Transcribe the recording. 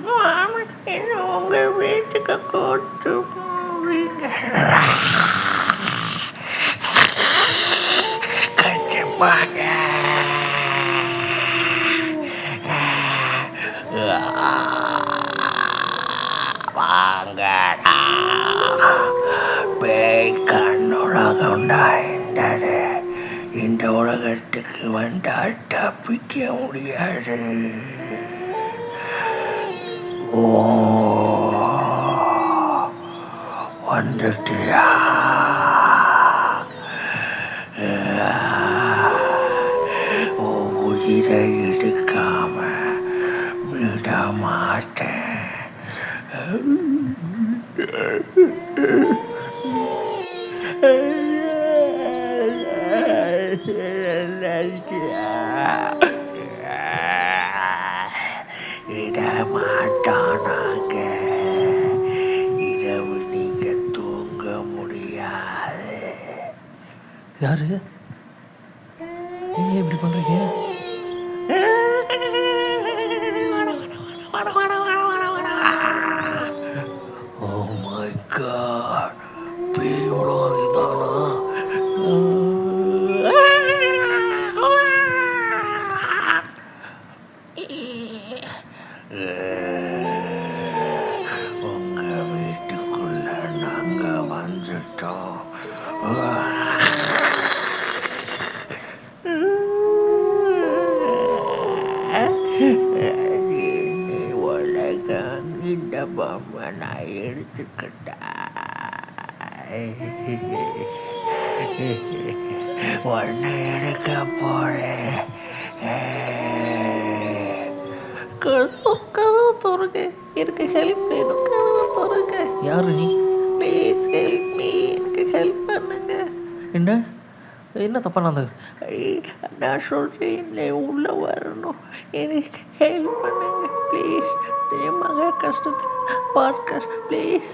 மாமா என்ன உங்க வீட்டுக்கு கூட்டு போவீங்க? கண்டிப்பாங்க. வாங்கடா. பேய் கண்ணுலகம்டா என்றது. இந்த உலகத்துக்கு வந்தால் தப்பிக்க முடியாது. ஓ வந்துட்டியா? உயிரை எடுக்காம விட மாட்டேன். விட மாட்டானாங்க. இரவு நீங்க தூங்க முடியாது. யாரு நீங்க இப்படி பண்றீங்க? ஓ மை காட், பேய் உலகம் இதானா? உங்க வீட்டுக்குள்ள நாங்க வந்துட்டோம். இனி உலகம் இந்த பொம்மை நான் எடுத்துக்கிட்டா உன்னை எடுக்க போறேன். கதவு திறங்க, எனக்கு ஹெல்ப் வேணும். கதவு திறங்க. யாரு நீ? ப்ளீஸ் ஹெல்ப் மீ, எனக்கு ஹெல்ப் பண்ணுங்க. என்ன தப்பா நான் நான் சொல்றேன் உள்ள வரணும். எனக்கு ஹெல்ப் பண்ணுங்க ப்ளீஸ். என் மக கஷ்டத்தை பார்க்க ப்ளீஸ்.